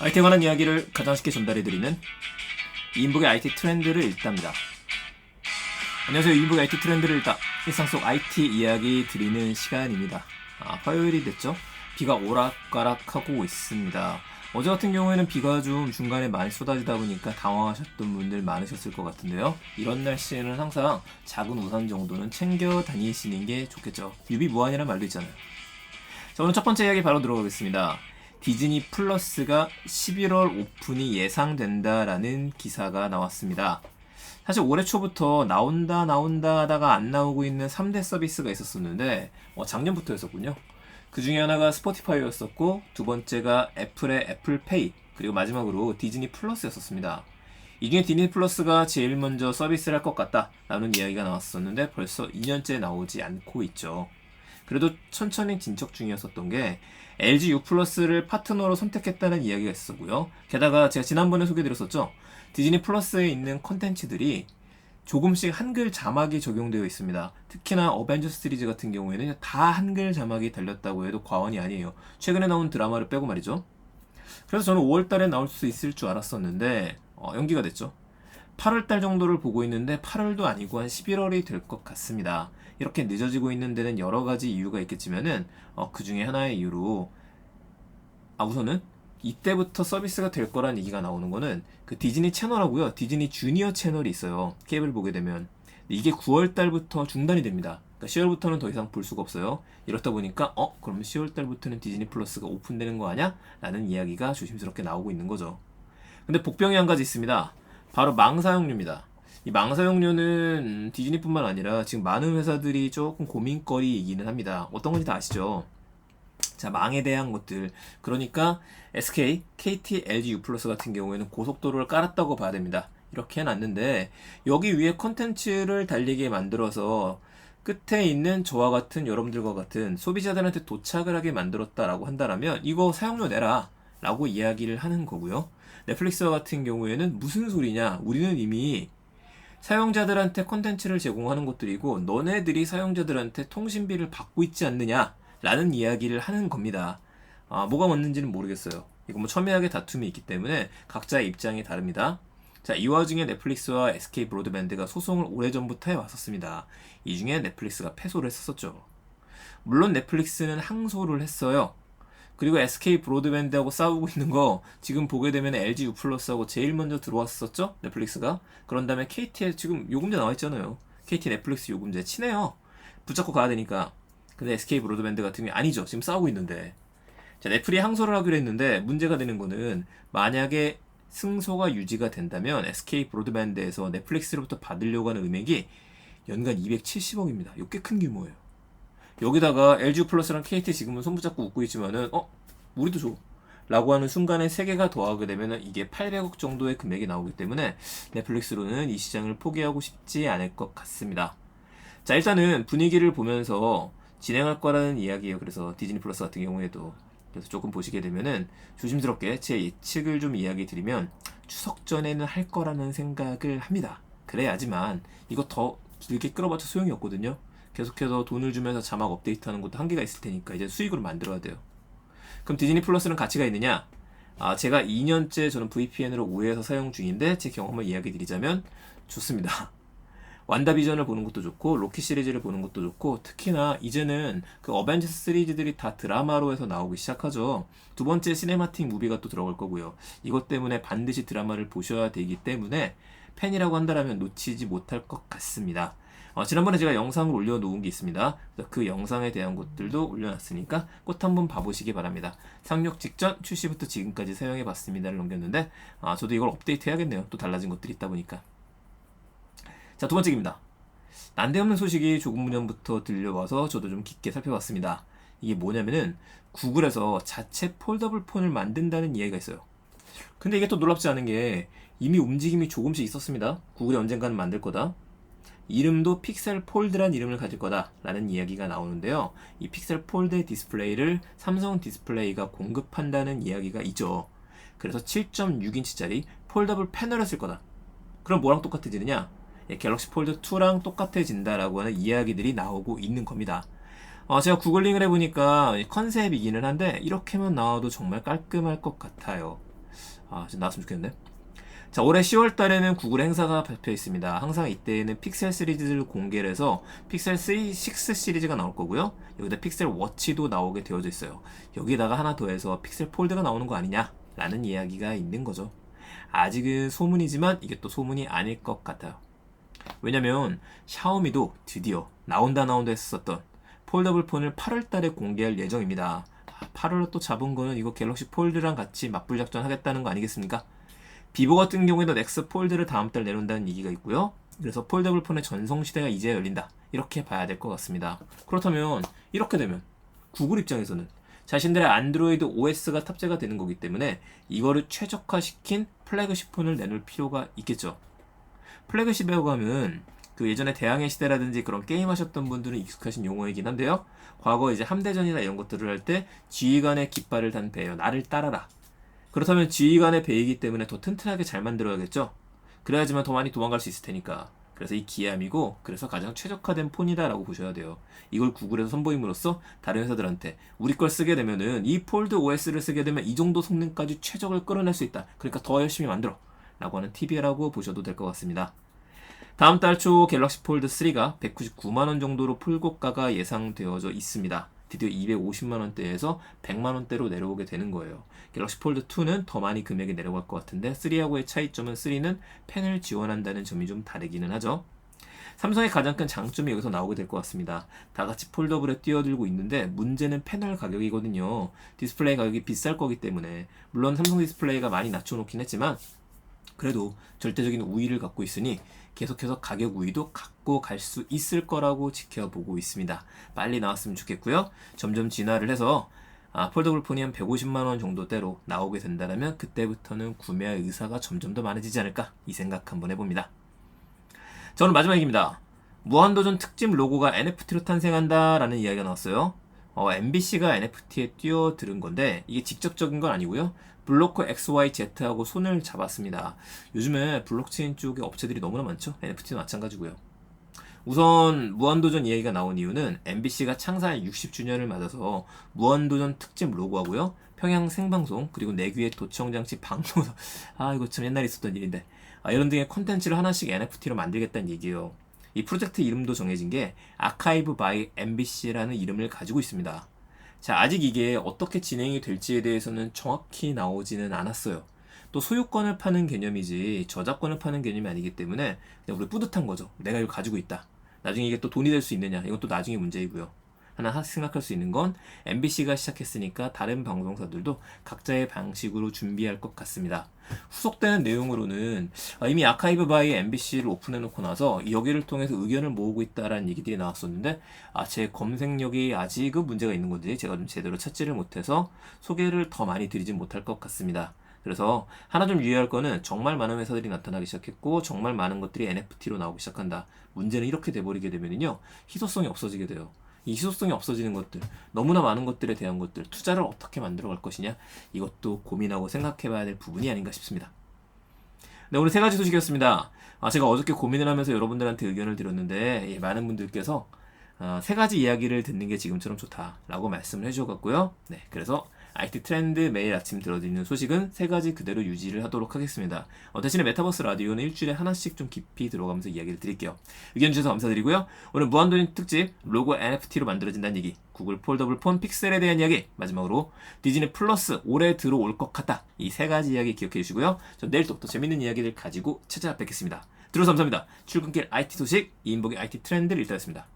IT에 관한 이야기를 가장 쉽게 전달해드리는 이인복의 IT 트렌드를 읽답니다. 안녕하세요. 이인복의 IT 트렌드를 읽다. 일상 속 IT 이야기 드리는 시간입니다. 화요일이 됐죠? 비가 오락가락하고 있습니다. 어제 같은 경우에는 비가 좀 중간에 많이 쏟아지다 보니까 당황하셨던 분들 많으셨을 것 같은데요. 이런 날씨에는 항상 작은 우산 정도는 챙겨 다니시는 게 좋겠죠. 유비무환이란 말도 있잖아요. 자, 오늘 첫 번째 이야기 바로 들어가겠습니다. 디즈니 플러스가 11월 오픈이 예상된다라는 기사가 나왔습니다. 사실 올해 초부터 나온다 하다가 안 나오고 있는 3대 서비스가 있었었는데 작년부터였었군요. 그 중에 하나가 스포티파이였었고 두 번째가 애플의 애플페이, 그리고 마지막으로 디즈니 플러스였었습니다. 이 중에 디즈니 플러스가 제일 먼저 서비스를 할 것 같다라는 이야기가 나왔었는데 벌써 2년째 나오지 않고 있죠. 그래도 천천히 진척 중이었었던 게 LG U 플러스를 파트너로 선택했다는 이야기가 있었고요. 게다가 제가 지난번에 소개드렸었죠. 디즈니 플러스에 있는 컨텐츠들이 조금씩 한글 자막이 적용되어 있습니다. 특히나 어벤져스 시리즈 같은 경우에는 다 한글 자막이 달렸다고 해도 과언이 아니에요. 최근에 나온 드라마를 빼고 말이죠. 그래서 저는 5월달에 나올 수 있을 줄 알았었는데 연기가 됐죠. 8월달 정도를 보고 있는데 8월도 아니고 한 11월이 될 것 같습니다. 이렇게 늦어지고 있는 데는 여러 가지 이유가 있겠지만은 그 중에 하나의 이유로 우선은 이때부터 서비스가 될 거란 얘기가 나오는 거는 그 디즈니 채널하고요. 디즈니 주니어 채널이 있어요. 케이블 보게 되면 이게 9월 달부터 중단이 됩니다. 그러니까 10월부터는 더 이상 볼 수가 없어요. 이렇다 보니까 그러면 10월 달부터는 디즈니 플러스가 오픈되는 거 아냐? 라는 이야기가 조심스럽게 나오고 있는 거죠. 근데 복병이 한 가지 있습니다. 바로 망사용료입니다. 이 망사용료는 디즈니뿐만 아니라 지금 많은 회사들이 조금 고민거리이기는 합니다. 어떤 건지 다 아시죠? 자, 망에 대한 것들. 그러니까 SK, KT, LG U 플러스 같은 경우에는 고속도로를 깔았다고 봐야 됩니다. 이렇게 해놨는데 여기 위에 컨텐츠를 달리게 만들어서 끝에 있는 저와 같은 여러분들과 같은 소비자들한테 도착을 하게 만들었다라고 한다면 이거 사용료 내라 라고 이야기를 하는 거고요. 넷플릭스와 같은 경우에는 무슨 소리냐, 우리는 이미 사용자들한테 콘텐츠를 제공하는 것들이고 너네들이 사용자들한테 통신비를 받고 있지 않느냐 라는 이야기를 하는 겁니다. 뭐가 맞는지는 모르겠어요. 이거 뭐 첨예하게 다툼이 있기 때문에 각자의 입장이 다릅니다. 자, 이 와중에 넷플릭스와 SK 브로드밴드가 소송을 오래전부터 해왔었습니다. 이 중에 넷플릭스가 패소를 했었죠. 물론 넷플릭스는 항소를 했어요. 그리고 SK 브로드밴드하고 싸우고 있는 거 지금 보게 되면 LG U 플러스하고 제일 먼저 들어왔었죠? 넷플릭스가. 그런 다음에 KT에 지금 요금제 나와 있잖아요. KT 넷플릭스 요금제 친해요. 붙잡고 가야 되니까. 근데 SK 브로드밴드 같은 경우에 아니죠. 지금 싸우고 있는데. 자, 넷플이 항소를 하기로 했는데 문제가 되는 거는 만약에 승소가 유지가 된다면 SK 브로드밴드에서 넷플릭스로부터 받으려고 하는 금액이 연간 270억입니다. 이거 꽤 큰 규모예요. 여기다가 LG 플러스랑 KT 지금은 손붙잡고 웃고 있지만은 우리도 줘 라고 하는 순간에 세 개가 더하게 되면은 이게 800억 정도의 금액이 나오기 때문에 넷플릭스로는 이 시장을 포기하고 싶지 않을 것 같습니다. 자, 일단은 분위기를 보면서 진행할 거라는 이야기예요. 그래서 디즈니 플러스 같은 경우에도 그래서 조금 보시게 되면은 조심스럽게 제 예측을 좀 이야기 드리면 추석 전에는 할 거라는 생각을 합니다. 그래야지만 이거 더 길게 끌어봤자 소용이 없거든요. 계속해서 돈을 주면서 자막 업데이트하는 것도 한계가 있을 테니까 이제 수익으로 만들어야 돼요. 그럼 디즈니 플러스는 가치가 있느냐? 제가 2년째 저는 VPN으로 오해해서 사용 중인데 제 경험을 이야기 드리자면 좋습니다. 완다비전을 보는 것도 좋고 로키 시리즈를 보는 것도 좋고 특히나 이제는 그 어벤져스 시리즈들이 다 드라마로 해서 나오기 시작하죠. 두 번째 시네마틱 무비가 또 들어갈 거고요. 이것 때문에 반드시 드라마를 보셔야 되기 때문에 팬이라고 한다면 놓치지 못할 것 같습니다. 지난번에 제가 영상을 올려놓은 게 있습니다. 그 영상에 대한 것들도 올려놨으니까 꼭 한번 봐보시기 바랍니다. 상륙 직전 출시부터 지금까지 사용해봤습니다를 넘겼는데 저도 이걸 업데이트 해야겠네요. 또 달라진 것들이 있다 보니까. 자, 두 번째 입니다. 난데없는 소식이 조금 전부터 들려와서 저도 좀 깊게 살펴봤습니다. 이게 뭐냐면은 구글에서 자체 폴더블 폰을 만든다는 이야기가 있어요. 근데 이게 또 놀랍지 않은 게 이미 움직임이 조금씩 있었습니다. 구글이 언젠가는 만들 거다. 이름도 픽셀 폴드란 이름을 가질 거다 라는 이야기가 나오는데요. 이 픽셀 폴드의 디스플레이를 삼성 디스플레이가 공급한다는 이야기가 있죠. 그래서 7.6인치짜리 폴더블 패널을 쓸 거다. 그럼 뭐랑 똑같아지느냐? 갤럭시 폴드 2랑 똑같아진다라고 하는 이야기들이 나오고 있는 겁니다. 제가 구글링을 해보니까 컨셉이기는 한데 이렇게만 나와도 정말 깔끔할 것 같아요. 좀 나왔으면 좋겠는데. 자, 올해 10월 달에는 구글 행사가 발표해 있습니다. 항상 이때에는 픽셀 시리즈를 공개를 해서 픽셀 6 시리즈가 나올 거고요. 여기다 픽셀 워치도 나오게 되어져 있어요. 여기다가 하나 더해서 픽셀 폴드가 나오는 거 아니냐라는 이야기가 있는 거죠. 아직은 소문이지만 이게 또 소문이 아닐 것 같아요. 왜냐면 샤오미도 드디어 나온다 했었던 폴더블 폰을 8월 달에 공개할 예정입니다. 8월로 또 잡은 거는 이거 갤럭시 폴드랑 같이 맞불 작전 하겠다는 거 아니겠습니까? 비보 같은 경우에도 넥스 폴드를 다음 달 내놓는다는 얘기가 있고요. 그래서 폴더블 폰의 전성시대가 이제 열린다. 이렇게 봐야 될 것 같습니다. 그렇다면 이렇게 되면 구글 입장에서는 자신들의 안드로이드 OS가 탑재가 되는 거기 때문에 이거를 최적화시킨 플래그십 폰을 내놓을 필요가 있겠죠. 플래그십이라고 하면 그 예전에 대항해 시대라든지 그런 게임 하셨던 분들은 익숙하신 용어이긴 한데요. 과거 이제 함대전이나 이런 것들을 할 때 지휘관의 깃발을 단 배요. 나를 따라라. 그렇다면 지휘관의 배이기 때문에 더 튼튼하게 잘 만들어야겠죠. 그래야지만 더 많이 도망갈 수 있을 테니까. 그래서 이 기암이고 그래서 가장 최적화된 폰이다라고 보셔야 돼요. 이걸 구글에서 선보임으로써 다른 회사들한테 우리 걸 쓰게 되면은 이 폴드 OS를 쓰게 되면 이 정도 성능까지 최적을 끌어낼 수 있다. 그러니까 더 열심히 만들어 라고 하는 팁이라고 보셔도 될 것 같습니다. 다음 달 초 갤럭시 폴드 3가 199만원 정도로 풀고가가 예상되어져 있습니다. 드디어 250만원대에서 100만원대로 내려오게 되는 거예요. 갤럭시 폴드 2는 더 많이 금액이 내려갈 것 같은데 3하고의 차이점은 3는 펜을 지원한다는 점이 좀 다르기는 하죠. 삼성의 가장 큰 장점이 여기서 나오게 될 것 같습니다. 다같이 폴더블에 뛰어들고 있는데 문제는 패널 가격이거든요. 디스플레이 가격이 비쌀 거기 때문에 물론 삼성 디스플레이가 많이 낮춰놓긴 했지만 그래도 절대적인 우위를 갖고 있으니 계속해서 가격 우위도 갖고 갈 수 있을 거라고 지켜보고 있습니다. 빨리 나왔으면 좋겠고요. 점점 진화를 해서 폴더블 폰이 한 150만원 정도대로 나오게 된다면 그때부터는 구매할 의사가 점점 더 많아지지 않을까 이 생각 한번 해봅니다. 저는 마지막 얘기입니다. 무한도전 특집 로고가 NFT로 탄생한다 라는 이야기가 나왔어요. MBC가 NFT에 뛰어드는 건데 이게 직접적인 건 아니고요. 블로커 XYZ하고 손을 잡았습니다. 요즘에 블록체인 쪽에 업체들이 너무나 많죠. NFT도 마찬가지고요. 우선 무한도전 이야기가 나온 이유는 MBC가 창사 60주년을 맞아서 무한도전 특집 로고하고요. 평양 생방송 그리고 내귀의 도청장치 방송사 이거 참 옛날에 있었던 일인데 이런 등의 콘텐츠를 하나씩 NFT로 만들겠다는 얘기예요. 이 프로젝트 이름도 정해진 게 아카이브 바이 MBC라는 이름을 가지고 있습니다. 자, 아직 이게 어떻게 진행이 될지에 대해서는 정확히 나오지는 않았어요. 또 소유권을 파는 개념이지 저작권을 파는 개념이 아니기 때문에 그냥 우리 뿌듯한 거죠. 내가 이걸 가지고 있다. 나중에 이게 또 돈이 될 수 있느냐 이건 또 나중에 문제이고요. 하나 생각할 수 있는 건 MBC가 시작했으니까 다른 방송사들도 각자의 방식으로 준비할 것 같습니다. 후속되는 내용으로는 이미 아카이브 바이 MBC를 오픈해놓고 나서 여기를 통해서 의견을 모으고 있다라는 얘기들이 나왔었는데 제 검색력이 아직은 문제가 있는 건지 제가 좀 제대로 찾지를 못해서 소개를 더 많이 드리진 못할 것 같습니다. 그래서 하나 좀 유의할 거는 정말 많은 회사들이 나타나기 시작했고 정말 많은 것들이 NFT로 나오기 시작한다. 문제는 이렇게 돼버리게 되면요 희소성이 없어지게 돼요. 이 희소성이 없어지는 것들, 너무나 많은 것들에 대한 것들, 투자를 어떻게 만들어갈 것이냐 이것도 고민하고 생각해봐야 될 부분이 아닌가 싶습니다. 네, 오늘 3가지 소식이었습니다. 제가 어저께 고민을 하면서 여러분들한테 의견을 드렸는데 많은 분들께서 3가지 이야기를 듣는 게 지금처럼 좋다라고 말씀을 해주셨고요. 네, 그래서 IT 트렌드 매일 아침 들어드리는 소식은 3가지 그대로 유지를 하도록 하겠습니다. 대신에 메타버스 라디오는 일주일에 하나씩 좀 깊이 들어가면서 이야기를 드릴게요. 의견 주셔서 감사드리고요. 오늘 무한도전 특집 로고 NFT로 만들어진다는 얘기, 구글 폴더블 폰 픽셀에 대한 이야기, 마지막으로 디즈니 플러스 올해 들어올 것 같다. 이 3가지 이야기 기억해 주시고요. 전 내일 또 재밌는 이야기를 가지고 찾아뵙겠습니다. 들어서 감사합니다. 출근길 IT 소식, 이인복의 IT 트렌드를 읽다였습니다.